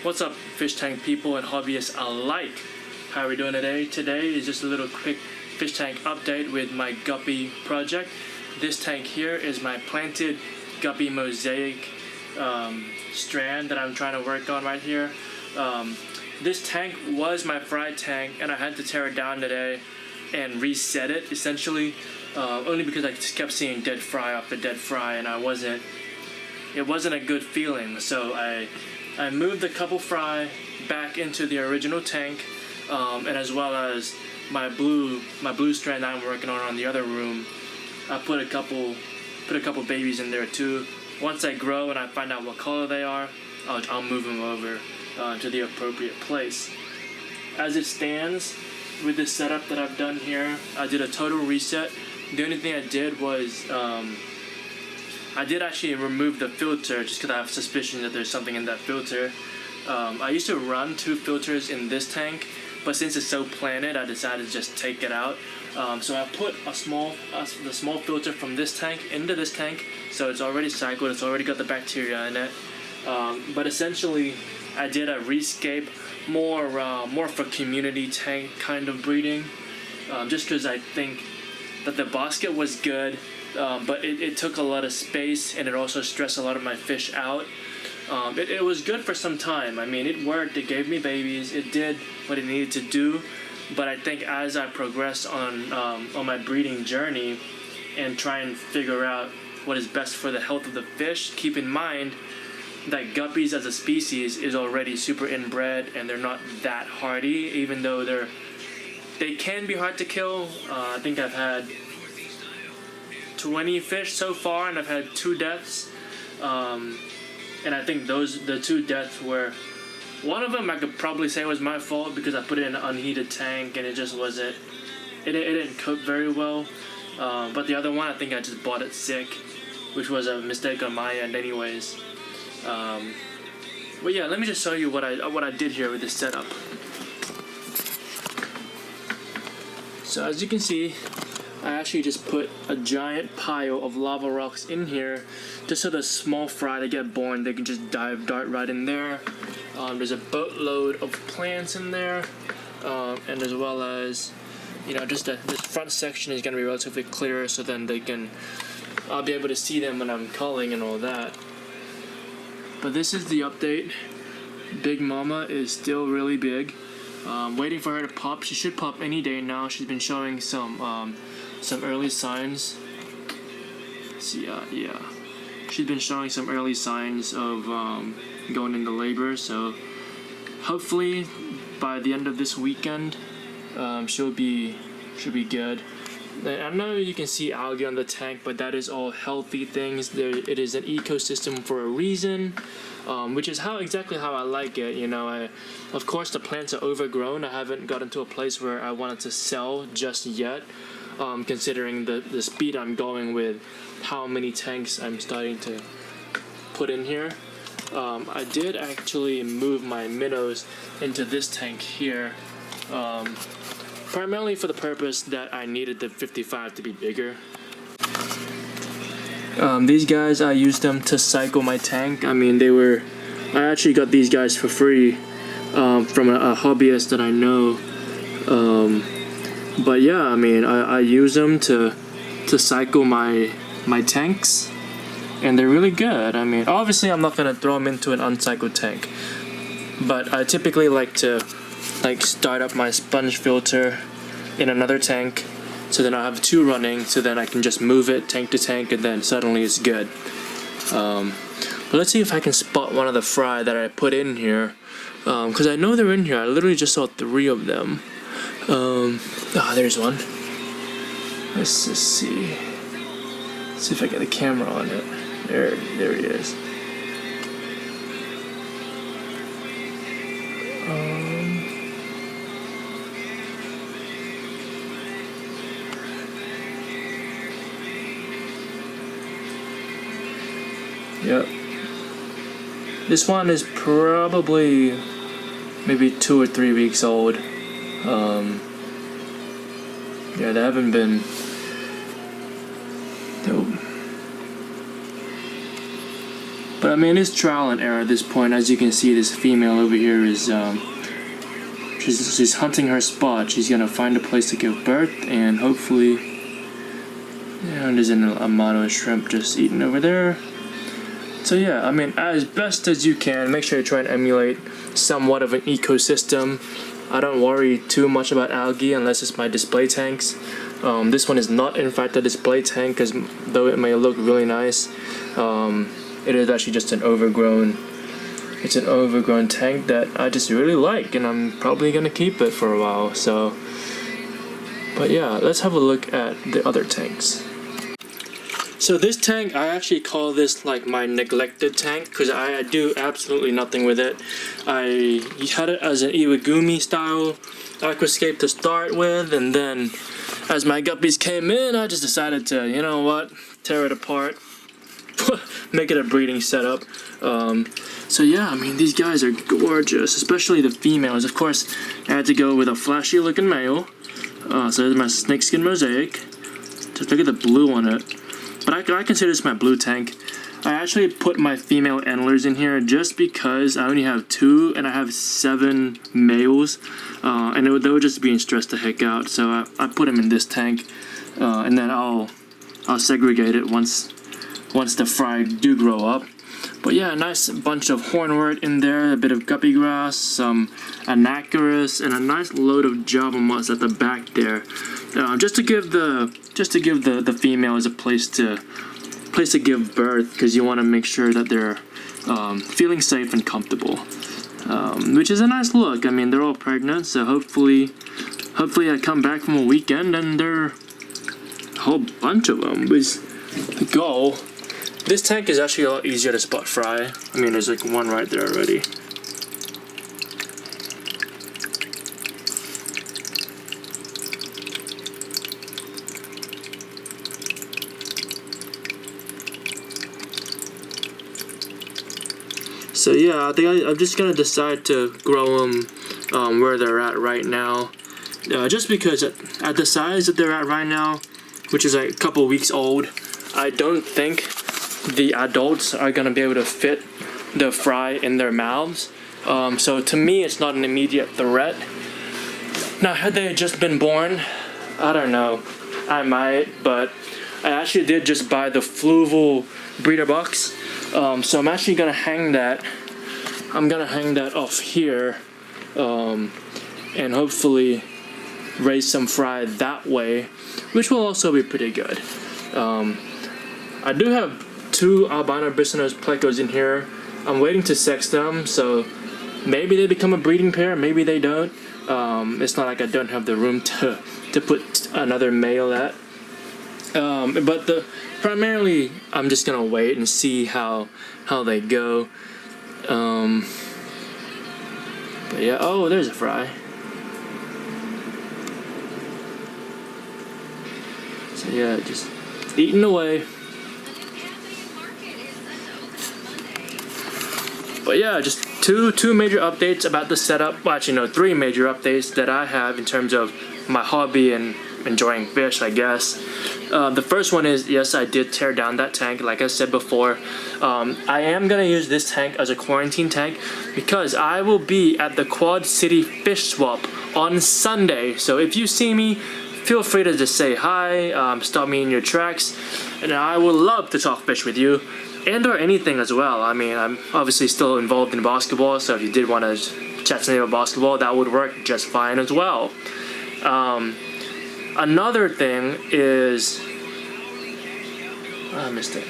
What's up, fish tank people and hobbyists alike? How are we doing today? Today is just a little quick fish tank update with my Guppy project. This tank here is my planted Guppy mosaic strand that I'm trying to work on right here. This tank was my fry tank and I had to tear it down today and reset it essentially, only because I just kept seeing dead fry after dead fry and it wasn't a good feeling. So I moved a couple fry back into the original tank, and as well as my blue strand I'm working on the other room. I put a couple babies in there too. Once I grow and I find out what color they are, I'll move them over to the appropriate place. As it stands, with this setup that I've done here, I did a total reset. The only thing I did was I did actually remove the filter just because I have suspicion that there's something in that filter. I used to run 2 filters in this tank, but since it's so planted, I decided to just take it out. So I put the small filter from this tank into this tank, so it's already cycled, it's already got the bacteria in it. But essentially, I did a rescape, more for community tank kind of breeding, just because I think that the basket was good. But it took a lot of space and it also stressed a lot of my fish out. It was good for some time. I mean, it worked, it gave me babies, it did what it needed to do. But I think as I progressed on my breeding journey and try and figure out what is best for the health of the fish, keep in mind that guppies as a species is already super inbred and they're not that hardy, even though they can be hard to kill. I think I've had 20 fish so far and I've had 2 deaths, and I think the 2 deaths were, one of them I could probably say was my fault because I put it in an unheated tank and it just wasn't, it didn't cook very well, but the other one I think I just bought it sick, which was a mistake on my end anyways. But yeah, let me just show you what I did here with this setup. So as you can see, I actually just put a giant pile of lava rocks in here just so the small fry that get born, they can just dart right in there. There's a boatload of plants in there, and as well as, you know, just this front section is going to be relatively clear so then I'll be able to see them when I'm culling and all that. But this is the update. Big Mama is still really big. Waiting for her to pop. She should pop any day now. She's been showing some early signs. So yeah, she's been showing some early signs of going into labor. So hopefully by the end of this weekend, should be good. I know you can see algae on the tank, but that is all healthy things. It is an ecosystem for a reason, which is exactly how I like it. You know, of course the plants are overgrown. I haven't gotten to a place where I wanted to sell just yet, considering the speed I'm going with how many tanks I'm starting to put in here. I did actually move my minnows into this tank here, primarily for the purpose that I needed the 55 to be bigger. These guys, I used them to cycle my tank. I mean, I actually got these guys for free from a hobbyist that I know. But yeah, I mean, I use them to cycle my tanks, and they're really good. I mean, obviously I'm not gonna throw them into an uncycled tank, but I typically like to start up my sponge filter in another tank, so then I have 2 running, so then I can just move it tank to tank and then suddenly it's good. But let's see if I can spot one of the fry that I put in here, because I know they're in here. I literally just saw 3 of them. There's one. Let's just see. Let's see if I get the camera on it. There he is. Yep. This one is probably maybe 2 or 3 weeks old. Yeah, they haven't been. Nope. But I mean, it's trial and error at this point. As you can see, this female over here is she's hunting her spot. She's gonna find a place to give birth, and hopefully, yeah, there's a motto shrimp just eating over there. So yeah, I mean, as best as you can, make sure you try and emulate somewhat of an ecosystem. I don't worry too much about algae unless it's my display tanks. This one is not in fact a display tank, because though it may look really nice, it is actually just an overgrown tank that I just really like, and I'm probably gonna keep it for a while. So, but yeah, let's have a look at the other tanks. So this tank, I actually call this like my neglected tank, because I do absolutely nothing with it. I had it as an Iwagumi style aquascape to start with, and then as my guppies came in, I just decided to, you know what, tear it apart, make it a breeding setup. So yeah, I mean, these guys are gorgeous, especially the females. Of course, I had to go with a flashy looking male. So there's my snakeskin mosaic. Just look at the blue on it. But I consider this my blue tank. I actually put my female antlers in here just because I only have 2 and I have 7 males, and they were just being stressed the heck out. So I put them in this tank, and then I'll segregate it once the fry do grow up. But yeah, a nice bunch of hornwort in there, a bit of guppy grass, some anacharis, and a nice load of java moss at the back there, just to give the females a place to give birth, because you want to make sure that they're feeling safe and comfortable, which is a nice look. I mean, they're all pregnant, so hopefully I come back from a weekend and they're a whole bunch of them was the goal. This tank is actually a lot easier to spot fry. I mean, there's like one right there already. So yeah, I think I'm just gonna decide to grow them where they're at right now. Just because at the size that they're at right now, which is like a couple weeks old, I don't think the adults are gonna be able to fit the fry in their mouths. So to me, it's not an immediate threat. Now, had they just been born, I don't know, I might, but I actually did just buy the Fluval breeder box. So I'm actually gonna hang that. I'm gonna hang that off here, and hopefully raise some fry that way, which will also be pretty good. I do have 2 albino bristlenose plecos in here. I'm waiting to sex them, so maybe they become a breeding pair, maybe they don't. It's not like I don't have the room to put another male at. But primarily, I'm just gonna wait and see how they go. But yeah, oh, there's a fry. So yeah, just eating away. But yeah, just two major updates about the setup. Well, actually, no, 3 major updates that I have in terms of my hobby and enjoying fish, I guess. The first one is, yes, I did tear down that tank, like I said before. I am going to use this tank as a quarantine tank because I will be at the Quad City Fish Swap on Sunday. So if you see me, feel free to just say hi, stop me in your tracks, and I would love to talk fish with you. And or anything as well. I mean, I'm obviously still involved in basketball, so if you did want to chat to me about basketball, that would work just fine as well. Another thing is, I missed it.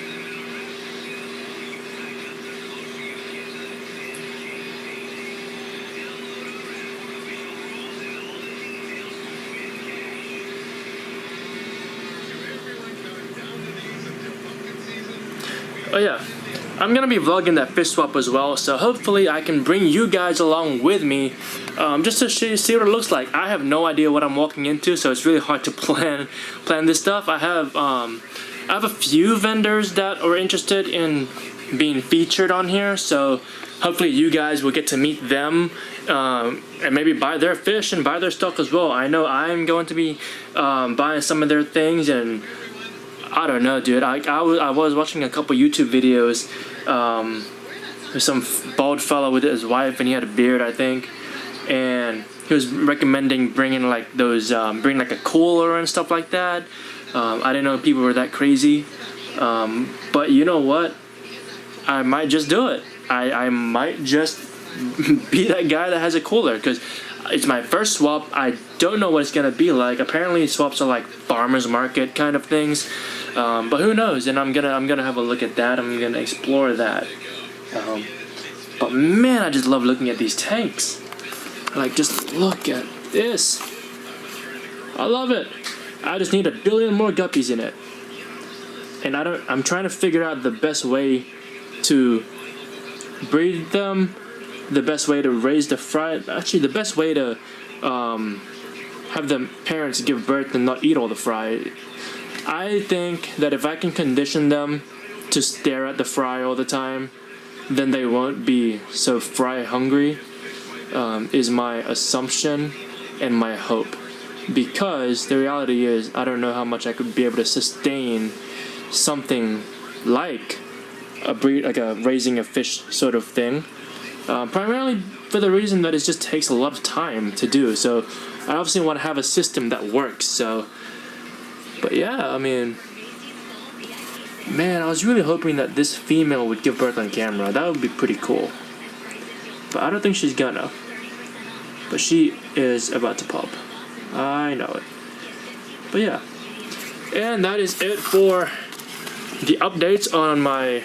Oh yeah, I'm gonna be vlogging that fish swap as well, so hopefully I can bring you guys along with me, just to see what it looks like. I have no idea what I'm walking into, so it's really hard to plan this stuff. I have a few vendors that are interested in being featured on here, so hopefully you guys will get to meet them, and maybe buy their fish and buy their stock as well. I know I'm going to be buying some of their things, and I don't know, dude. I was watching a couple YouTube videos, There's some bald fellow with his wife, and he had a beard, I think, and he was recommending bringing like those, bring like a cooler and stuff like that. I didn't know people were that crazy, but you know what? I might just do it. I might just be that guy that has a cooler, because it's my first swap. I don't know what it's gonna be like. Apparently swaps are like farmers market kind of things, but who knows? And I'm gonna have a look at that. I'm gonna explore that. But man, I just love looking at these tanks. Like, just look at this. I love it. I just need 1 billion more guppies in it. And I'm trying to figure out the best way to breed them, the best way to raise the fry. Actually, the best way to have the parents give birth and not eat all the fry. I think that if I can condition them to stare at the fry all the time, then they won't be so fry hungry, is my assumption and my hope. Because the reality is, I don't know how much I could be able to sustain something like a breed, like a raising a fish sort of thing. Primarily for the reason that it just takes a lot of time to do. So I obviously want to have a system that works. So, but yeah, I mean, man, I was really hoping that this female would give birth on camera. That would be pretty cool. But I don't think she's gonna. But she is about to pop. I know it. But yeah. And that is it for the updates on my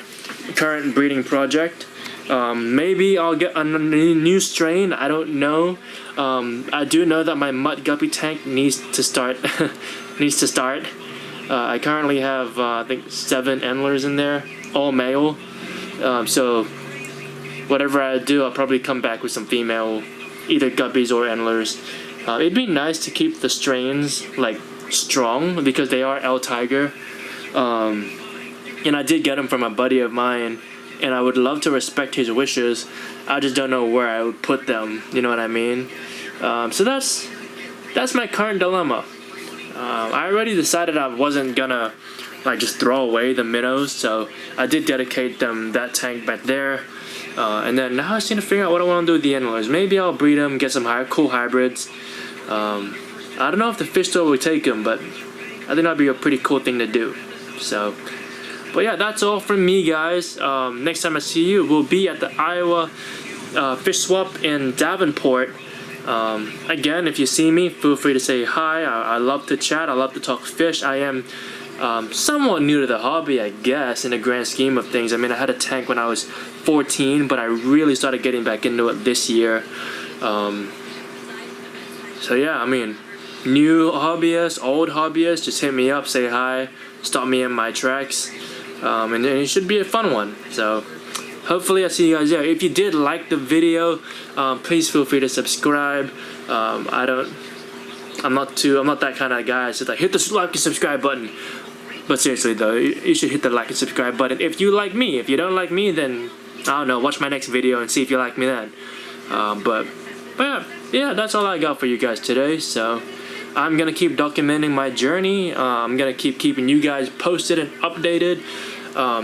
current breeding project. Maybe I'll get a new strain. I don't know. I do know that my mud guppy tank needs to start. I currently have I think 7 endlers in there, all male. So whatever I do, I'll probably come back with some female, either guppies or endlers. It'd be nice to keep the strains like strong, because they are L Tiger. And I did get them from a buddy of mine, and I would love to respect his wishes. I just don't know where I would put them, you know what I mean? So that's my current dilemma. I already decided I wasn't gonna like just throw away the minnows, so I did dedicate them that tank back there. And then now I just need to figure out what I want to do with the endlers. Maybe I'll breed them, get some cool hybrids. I don't know if the fish store will take them, but I think that'd be a pretty cool thing to do. So, but yeah, that's all from me, guys. Next time I see you, we'll be at the Iowa fish swap in Davenport. Again, if you see me, feel free to say hi. I love to chat. I love to talk fish. I am somewhat new to the hobby, I guess, in the grand scheme of things. I mean, I had a tank when I was 14, but I really started getting back into it this year. So yeah, I mean, new hobbyists, old hobbyists, just hit me up, say hi, stop me in my tracks, and it should be a fun one. So hopefully I see you guys there. If you did like the video, please feel free to subscribe. I'm not that kind of guy. It's just like hit the like and subscribe button. But seriously though, you should hit the like and subscribe button if you like me. If you don't like me, then I don't know, watch my next video and see if you like me then. But yeah, that's all I got for you guys today. So I'm gonna keep documenting my journey. I'm gonna keep keeping you guys posted and updated,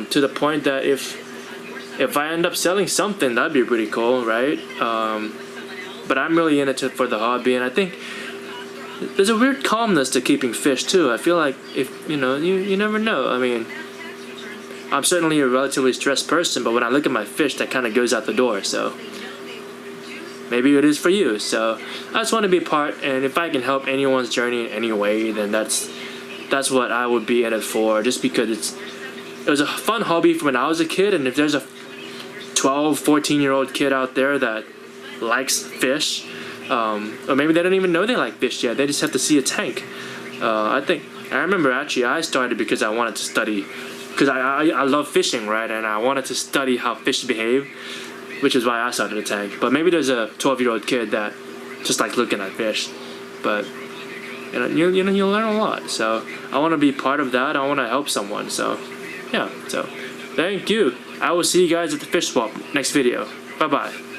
to the point that if I end up selling something, that'd be pretty cool, right? But I'm really in it for the hobby, and I think there's a weird calmness to keeping fish too. I feel like if you never know. I mean, I'm certainly a relatively stressed person, but when I look at my fish, that kind of goes out the door. So maybe it is for you. So I just want to be a part, and if I can help anyone's journey in any way, then that's what I would be in it for. Just because it was a fun hobby from when I was a kid, and if there's a 12, 14-year-old kid out there that likes fish, or maybe they don't even know they like fish yet, they just have to see a tank. I remember actually I started because I wanted to study, because I love fishing, right, and I wanted to study how fish behave, which is why I started a tank. But maybe there's a 12-year-old kid that just likes looking at fish, but you'll learn a lot. So I want to be part of that. I want to help someone. So yeah, so thank you. I will see you guys at the fish swap next video. Bye bye.